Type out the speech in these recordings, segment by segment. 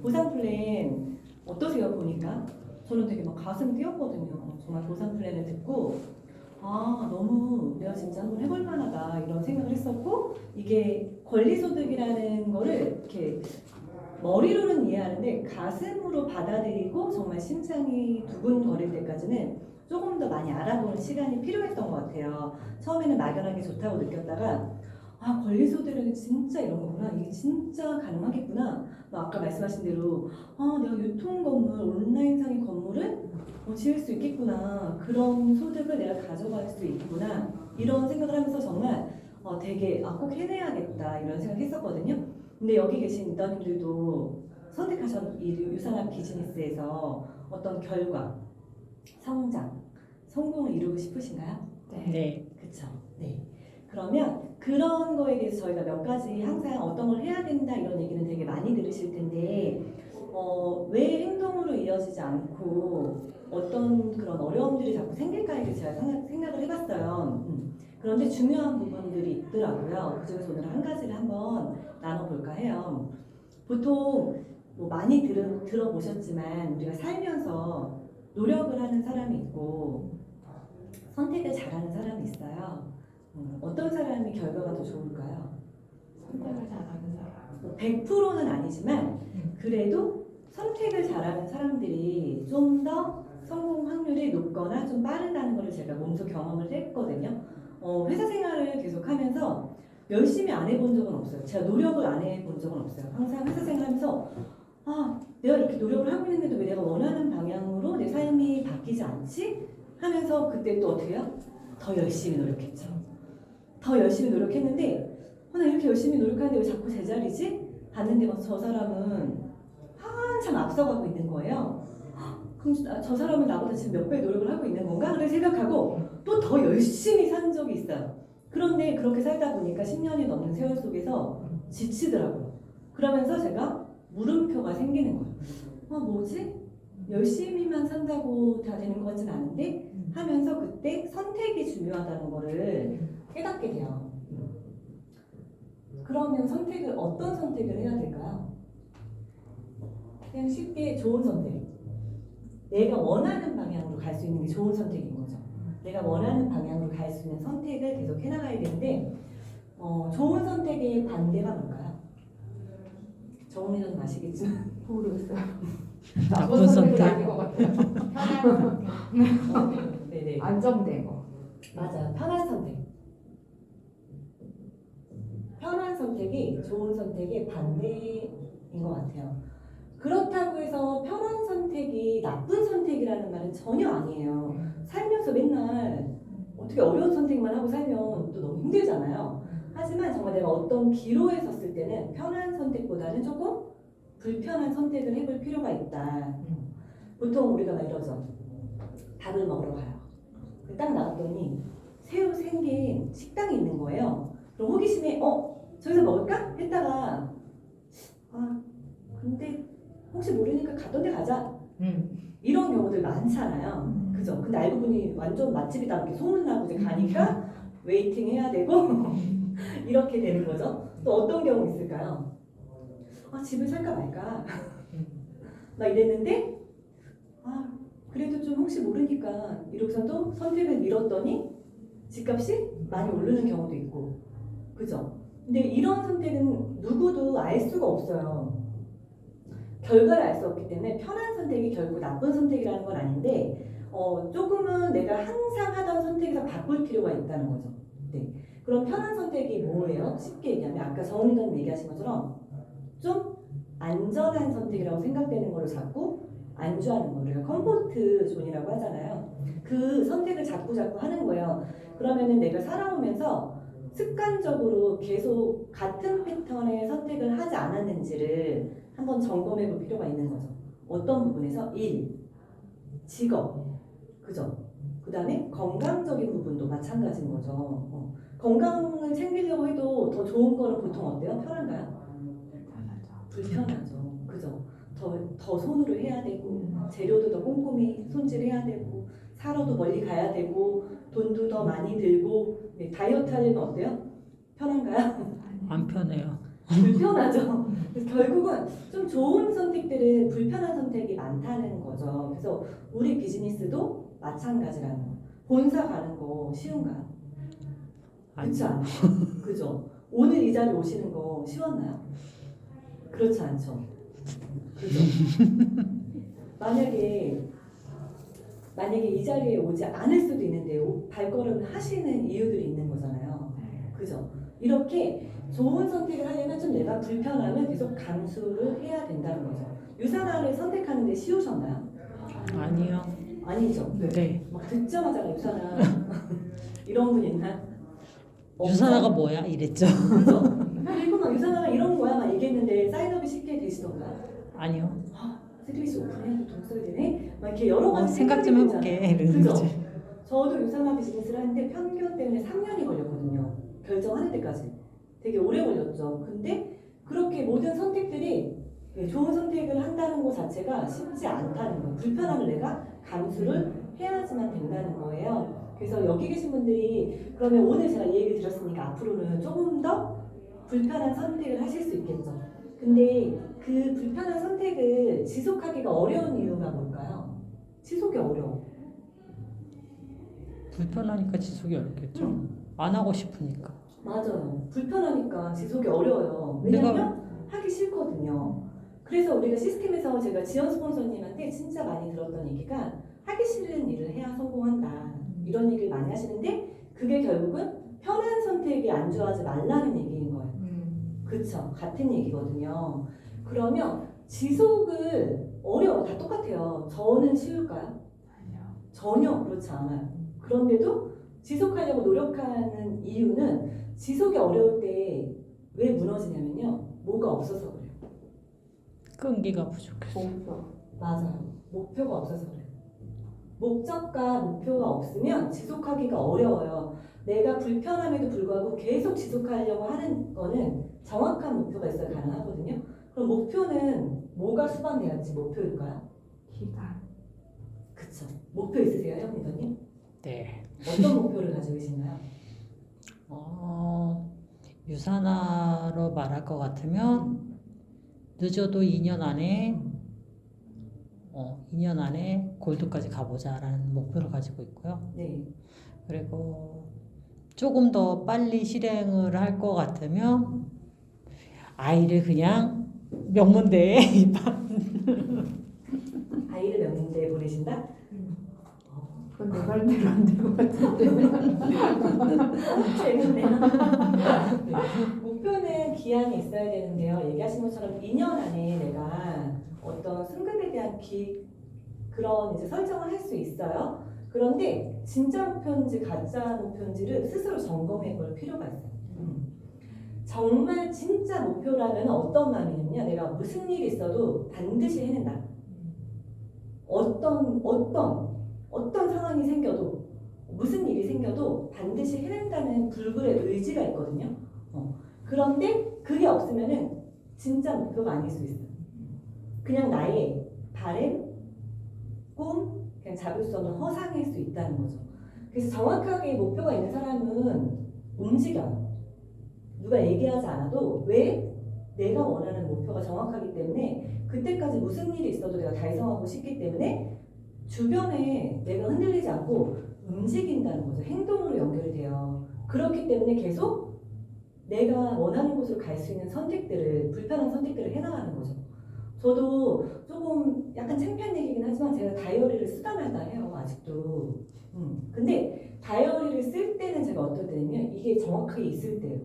보상 플랜 어떠세요? 보니까 저는 되게 막 가슴 뛰었거든요. 정말 보상 플랜을 듣고 너무 내가 진짜 한번 해볼 만하다 이런 생각을 했었고, 이게 권리소득이라는 거를 이렇게 머리로는 이해하는데 가슴으로 받아들이고 정말 심장이 두근거릴 때까지는 조금 더 많이 알아보는 시간이 필요했던 것 같아요. 처음에는 막연하게 좋다고 느꼈다가 권리소득은 진짜 이런 거구나, 이게 진짜 가능하겠구나. 아까 말씀하신 대로 내가 유통 건물, 온라인상의 건물을 지을 수 있겠구나, 그런 소득을 내가 가져갈 수 있구나, 이런 생각을 하면서 정말 되게 꼭 해내야겠다 이런 생각했었거든요. 근데 여기 계신 리더님들도 선택하신 이 유산업 비즈니스에서 어떤 결과, 성장, 성공을 이루고 싶으신가요? 네. 그쵸. 네. 그러면 그런 거에 대해서 저희가 몇 가지 항상 어떤 걸 해야 된다 이런 얘기는 되게 많이 들으실 텐데, 왜 행동으로 이어지지 않고 어떤 그런 어려움들이 자꾸 생길까에 대해서 제가 생각을 해봤어요. 그런데 중요한 부분들이 있더라고요. 그중에서 오늘 한 가지를 한번 나눠볼까 해요. 보통 뭐 많이 들어보셨지만 우리가 살면서 노력을 하는 사람이 있고 선택을 잘하는 사람이 있어요. 어떤 사람이 결과가 더 좋을까요? 선택을 잘하는 사람. 100%는 아니지만 그래도 선택을 잘하는 사람들이 좀 더 성공 확률이 높거나 좀 빠르다는 걸 제가 몸소 경험을 했거든요. 회사 생활을 계속하면서 열심히 안 해본 적은 없어요. 제가 노력을 안 해본 적은 없어요. 항상 회사 생활하면서 내가 이렇게 노력을 하고 있는데도 왜 내가 원하는 방향으로 내 삶이 바뀌지 않지? 하면서 그때 또 어떻게 해요? 더 열심히 노력했죠. 더 열심히 노력했는데 나 이렇게 열심히 노력하는데 왜 자꾸 제자리지? 봤는데 막 저 사람은 한참 앞서가고 있는 거예요. 그럼 저 사람은 나보다 지금 몇 배 노력을 하고 있는 건가? 그렇게 생각하고 또 더 열심히 산 적이 있어요. 그런데 그렇게 살다 보니까 10년이 넘는 세월 속에서 지치더라고요. 그러면서 제가 물음표가 생기는 거예요. 뭐지? 열심히만 산다고 다 되는 것 같진 않은데? 하면서 그때 선택이 중요하다는 거를 깨닫게 돼요. 그러면 어떤 선택을 해야 될까요? 그냥 쉽게 좋은 선택. 내가 원하는 방향으로 갈 수 있는 게 좋은 선택인 거죠. 내가 원하는 방향으로 갈 수 있는 선택을 계속 해나가야 되는데, 좋은 선택의 반대가 뭘까요? 정리는 아시겠지만 모르겠어요. 나쁜 선택. 아닌 것 같아요. 편한 선택. 네네. 안정된 거. 맞아요. 편한 선택. 편한 선택이 좋은 선택의 반대인 것 같아요. 그렇다고 해서 편한 선택이 나쁜 선택이라는 말은 전혀 아니에요. 살면서 맨날 어떻게 어려운 선택만 하고 살면 또 너무 힘들잖아요. 하지만 정말 내가 어떤 기로에 섰을 때는 편한 선택보다는 조금 불편한 선택을 해볼 필요가 있다. 보통 우리가 막 이러죠. 밥을 먹으러 가요. 딱 나왔더니 새로 생긴 식당이 있는 거예요. 그럼 호기심에 저기서 먹을까? 했다가 근데 혹시 모르니까 가던 데 가자. 이런 경우들 많잖아요. 그죠? 근데 알고 보니 완전 맛집이다 이렇게 소문나고 이제 가니까 웨이팅 해야 되고 이렇게 되는 거죠. 또 어떤 경우 있을까요? 집을 살까 말까 막 이랬는데 그래도 좀 혹시 모르니까 이러고서도 선택을 미뤘더니 집값이 많이 오르는 경우도 있고, 그죠? 근데 이런 선택은 누구도 알 수가 없어요. 결과를 알 수 없기 때문에 편한 선택이 결국 나쁜 선택이라는 건 아닌데, 조금은 내가 항상 하던 선택에서 바꿀 필요가 있다는 거죠. 네. 그럼 편한 선택이 뭐예요? 쉽게 얘기하면 아까 정은이님 얘기하신 것처럼 좀 안전한 선택이라고 생각되는 거를 자꾸 안주하는 거예요. 컴포트 존이라고 하잖아요. 그 선택을 자꾸 하는 거예요. 그러면은 내가 살아오면서 습관적으로 계속 같은 패턴의 선택을 하지 않았는지를 한번 점검해 볼 필요가 있는 거죠. 어떤 부분에서? 일, 직업, 그죠? 그 다음에 건강적인 부분도 마찬가지인 거죠. 건강을 챙기려고 해도 더 좋은 거는 보통 어때요? 편한가요? 불편하죠. 그죠? 더 손으로 해야 되고, 재료도 더 꼼꼼히 손질해야 되고, 사러도 멀리 가야 되고, 돈도 더 많이 들고. 다이어트 하려면 어때요? 편한가요? 안 편해요. 불편하죠. 그래서 결국은 좀 좋은 선택들은 불편한 선택이 많다는 거죠. 그래서 우리 비즈니스도 마찬가지라는 거. 본사 가는 거 쉬운가요? 그렇지 않아요. 그죠? 오늘 이 자리에 오시는 거 쉬웠나요? 그렇지 않죠. 그죠? 만약에 이 자리에 오지 않을 수도 있는데 발걸음을 하시는 이유들이 있는 거잖아요. 그죠? 이렇게 좋은 선택을 하려면 좀 내가 불편함을 계속 감수를 해야 된다는 거죠. 유산화를 선택하는데 쉬우셨나요? 아니요. 아니죠. 네. 막 듣자마자 유산화 이런 분 있나? 유산화가 뭐야? 이랬죠. 그죠? 그리고 막 유산화가 이런 거야 막 얘기했는데 사인업이 쉽게 되시던가요? 아니요. 세트리스 오픈해도 돈 써야 되네? 막 이렇게 여러 가지 생각 좀 생각이 해볼게. 들잖아요. 이러는 그죠? 거지. 저도 유산화 비즈니스를 하는데 편견 때문에 3년이 걸렸거든요. 결정하는 데까지. 되게 오래 걸렸죠. 근데 그렇게 모든 선택들이 좋은 선택을 한다는 것 자체가 쉽지 않다는 거예요. 불편함을 내가 감수를 해야지만 된다는 거예요. 그래서 여기 계신 분들이 그러면 오늘 제가 이 얘기를 드렸으니까 앞으로는 조금 더 불편한 선택을 하실 수 있겠죠. 근데 그 불편한 선택을 지속하기가 어려운 이유가 뭘까요? 지속이 어려워. 불편하니까 지속이 어렵겠죠. 안 하고 싶으니까. 맞아요. 불편하니까 지속이 어려워요. 왜냐면 하기 싫거든요. 그래서 우리가 시스템에서 제가 지원 스폰서님한테 진짜 많이 들었던 얘기가 하기 싫은 일을 해야 성공한다. 이런 얘기를 많이 하시는데 그게 결국은 편한 선택에 안주하지 말라는 얘기인 거예요. 그쵸? 같은 얘기거든요. 그러면 지속을 어려워. 다 똑같아요. 저는 쉬울까요? 전혀 그렇지 않아요. 그런데도 지속하려고 노력하는 이유는 지속이 어려울 때 왜 무너지냐면요. 뭐가 없어서 그래요. 끈기가 부족해서. 맞아요. 목표가 없어서 그래요. 목적과 목표가 없으면 지속하기가 어려워요. 내가 불편함에도 불구하고 계속 지속하려고 하는 거는 정확한 목표가 있어야 가능하거든요. 그럼 목표는 뭐가 수반돼야지 목표일까요? 기간. 그쵸. 목표 있으세요, 현미더님? 네. 어떤 목표를 가지고 계신가요? 유산화로 말할 것 같으면 늦어도 2년 안에 2년 안에 골드까지 가보자라는 목표를 가지고 있고요. 네. 그리고 조금 더 빨리 실행을 할 것 같으면 아이를 그냥 명문대에 아이를 명문대에 보내신다? 그건 내 말대로 안 될 것 같은데. 재밌네요. 목표는 기한이 있어야 되는데요. 얘기하신 것처럼 2년 안에 내가 어떤 승급에 대한 그런 이제 설정을 할 수 있어요. 그런데 진짜 목표인지 가짜 목표인지를 스스로 점검해 볼 필요가 있어요. 정말 진짜 목표라면 어떤 마음이냐면요. 내가 무슨 일이 있어도 반드시 해낸다. 어떤 상황이 생겨도 무슨 일이 생겨도 반드시 해낸다는 불굴의 의지가 있거든요. 그런데 그게 없으면은 진짜 목표가 아닐 수 있어요. 그냥 나의 바램, 꿈, 그냥 잡을 수 없는 허상일 수 있다는 거죠. 그래서 정확하게 목표가 있는 사람은 움직여요. 누가 얘기하지 않아도 왜 내가 원하는 목표가 정확하기 때문에 그때까지 무슨 일이 있어도 내가 달성하고 싶기 때문에 주변에 내가 흔들리지 않고 움직인다는 거죠. 행동으로 연결이 돼요. 그렇기 때문에 계속 내가 원하는 곳으로 갈 수 있는 선택들을, 불편한 선택들을 해나가는 거죠. 저도 조금 약간 창피한 얘기긴 하지만 제가 다이어리를 쓰다 말다 해요. 아직도. 근데 다이어리를 쓸 때는 제가 어떨 때냐면 이게 정확하게 있을 때예요.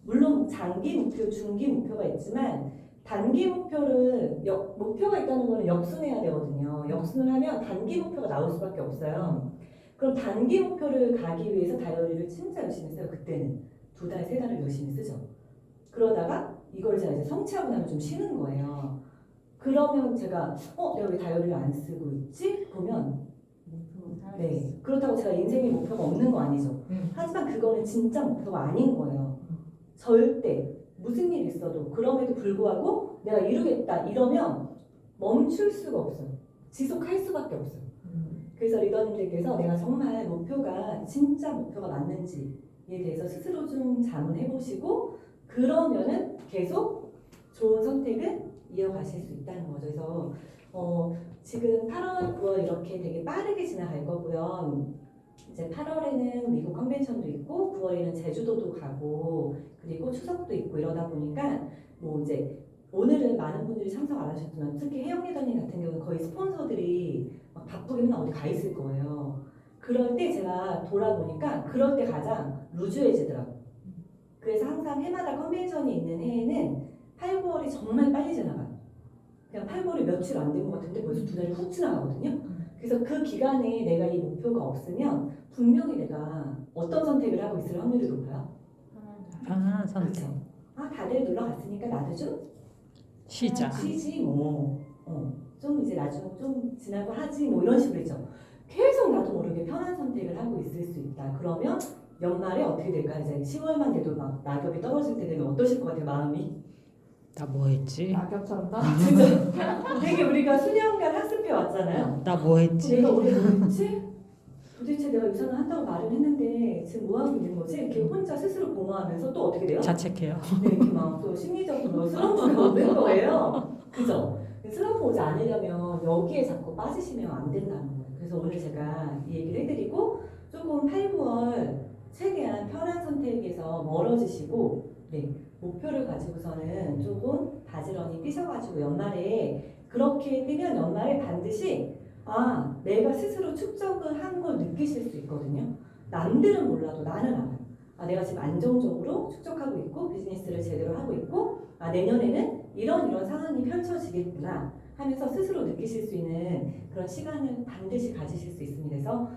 물론 장기 목표, 중기 목표가 있지만 단기 목표를 목표가 있다는 거는 역순해야 되거든요. 역순을 하면 단기 목표가 나올 수밖에 없어요. 그럼 단기 목표를 가기 위해서 다이어리를 진짜 열심히 써요. 그때는 2달, 3달을 열심히 쓰죠. 그러다가 이걸 제가 이제 성취하고 나면 좀 쉬는 거예요. 그러면 제가 내가 왜 다이어리를 안 쓰고 있지? 보면 네, 그렇다고 제가 인생의 목표가 없는 거 아니죠. 하지만 그거는 진짜 목표가 아닌 거예요. 절대 무슨 일이 있어도 그럼에도 불구하고 내가 이루겠다 이러면 멈출 수가 없어요. 지속할 수밖에 없어요. 그래서 리더님들께서 내가 정말 목표가 진짜 목표가 맞는지에 대해서 스스로 좀 자문해 보시고 그러면은 계속 좋은 선택은 이어가실 수 있다는 거죠. 그래서 지금 8월, 9월 이렇게 되게 빠르게 지나갈 거고요. 이제 8월에는 미국 컨벤션도 있고 9월에는 제주도도 가고 그리고 추석도 있고 이러다 보니까 뭐 이제 오늘은 많은 분들이 참석 안 하셨지만 특히 혜영 리더님 같은 경우는 거의 스폰서들이 막 바쁘게 맨날 어디 가 있을 거예요. 그럴 때 제가 돌아보니까 그럴 때 가장 루즈해지더라고요. 그래서 항상 해마다 컨벤션이 있는 해에는 8, 9월이 정말 빨리 지나가요. 그냥 8, 9월이 며칠 안 된 것 같은데 벌써 2달이 훅 지나가거든요. 그래서 그 기간에 내가 이 목표가 없으면 분명히 내가 어떤 선택을 하고 있을 확률이 높아요. 편안한 선택. 그렇죠. 아 다들 놀러 갔으니까 나도 좀 쉬자. 쉬지 뭐. 좀 이제 나중 좀 지나고 하지 뭐 이런 식으로 있죠. 계속 나도 모르게 편한 선택을 하고 있을 수 있다. 그러면 연말에 어떻게 될까? 이제 10월만 돼도 막 낙엽이 떨어질 때 되면 어떠실 것 같아요, 마음이? 나 뭐 했지? 낙엽처럼 나. 진짜 되게 우리가 수년간 학습해 왔잖아요. 나 뭐 했지? 내가 올해 뭐 했지? 도대체 내가 유산을 한다고 말을 했는데 지금 뭐 하고 있는 거지? 이렇게 혼자 스스로 공허하면서 또 어떻게 돼요? 자책해요. 네, 이렇게 막 또 심리적으로 슬럼프가 오는 거예요. 그죠? 슬럼프 오지 않으려면 여기에 자꾸 빠지시면 안 된다는 거예요. 그래서 오늘 제가 이 얘기를 해드리고 조금 8, 9월 최대한 편한 선택에서 멀어지시고 네, 목표를 가지고서는 조금 바지런히 뛰셔가지고 연말에 그렇게 뛰면 연말에 반드시 내가 스스로 축적을 한 걸 느끼실 수 있거든요. 남들은 몰라도 나는 알아요. 내가 지금 안정적으로 축적하고 있고 비즈니스를 제대로 하고 있고 내년에는 이런 상황이 펼쳐지겠구나 하면서 스스로 느끼실 수 있는 그런 시간을 반드시 가지실 수 있습니다. 그래서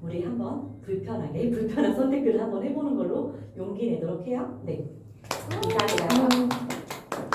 우리 한번 불편한 선택들을 한번 해보는 걸로 용기 내도록 해요. 네. 이상입니다.